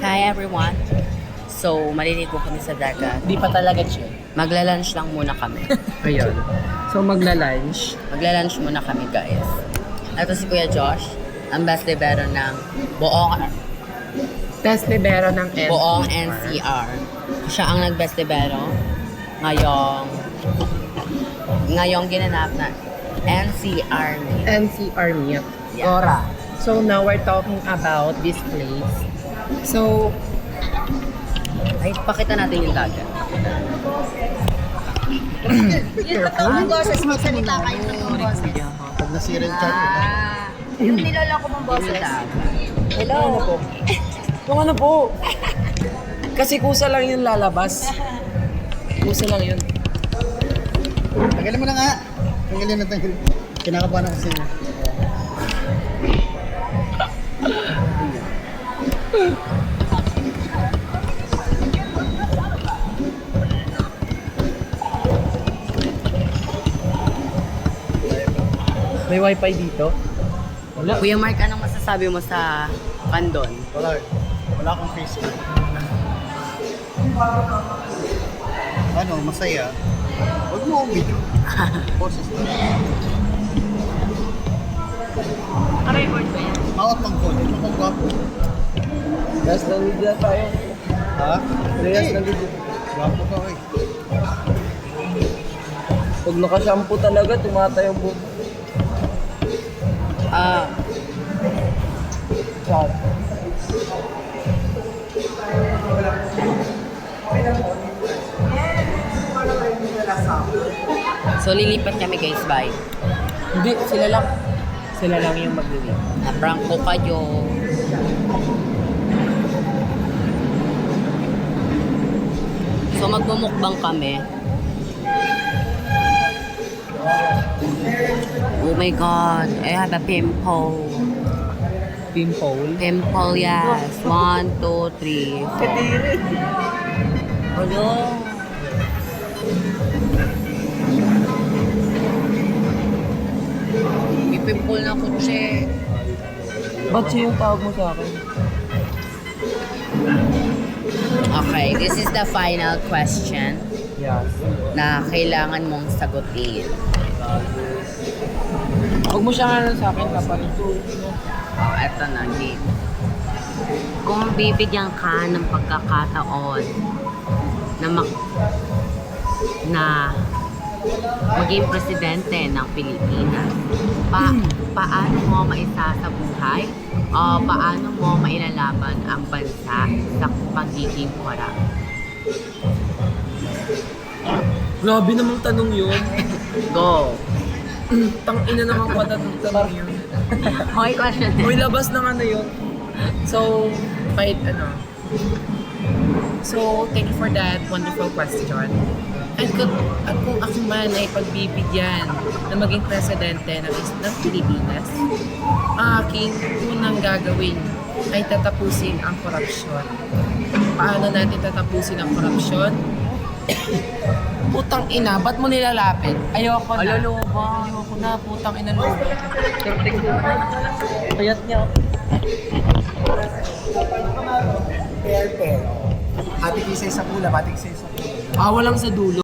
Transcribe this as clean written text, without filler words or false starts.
Hi everyone! So, maliligo kami sa dagat. Di pa talaga chill. Magla-lunch lang muna kami. Ayun. So magla-lunch. Magla-lunch muna kami guys. Ito si Kuya Josh, ang best libero ng Test libero ng NCR. buong NCR. Siya ang nag-best libero ngayong ginanap na NCR meet. NCR meet. Yeah. Gora. So now we're talking about this place. So, Ay, pakita natin yung dagat. Yung totoong boses, magsalita kayo ng totoong boses. Pag nasira yung chat, Yung niloloko mong Yung boses. dagat. hello. Ano po? Yung ano po? Kasi kusa lang yung lalabas. Kusa lang yun. tanggalin mo na nga. Tanggalin na tanggalin. Kinakabahan ako kasi. May wifi dito? Wala. Kuya Mark, anong masasabi mo sa Kandon? Wala. Wala akong Facebook. Ano, masaya. Huwag mo akong video. Boses na. Record ba yan? Mawat pang phone. Ito pang gwapo. Last na video tayo. Ha? Last na video. Gwapo ka eh. Pag nakashampoo talaga, tumatay yung buhok. Shot. So, lilipat kami guys, bye. Hindi, sila lang. Sila lang yung maglilipat. Na-prank ko kayo. So, magmumukbang kami. Oh my God, I have a pimple. Pimple. Pimple, yes. 1, 2, 3, 4. Kadiri. Hello. May pimple na ko, che. Ba't siya yung tawag mo sa akin? Okay, this is the final question Yes. na kailangan mong sagutin. Huwag mo siyang ano sa akin kapag Oh, eto na, Jade. Kung bibigyan ka ng pagkakataon na maging presidente ng Pilipinas, paano mo maisasabuhay o paano mo mailalaban ang bansa sa pagiging corrupt? Grabe namang tanong yun. Go! Tang-ina namang tanong yun. Okay, question. May labas ng ano yun. So, kahit ano. So, thank you for that wonderful question. At kung ako man ay pagbibigyan na maging presidente ng Pilipinas, ang aking unang gagawin ay tatapusin ang korupsyon. Paano natin tatapusin ang korupsyon? Putang ina, ba't mo nilalapit? Ayoko na. Alaloba. Ayoko na, putang ina lo. Payat niya. Pero, ate kisay sa pula, ate kisay sa pula. Walang sa dulo.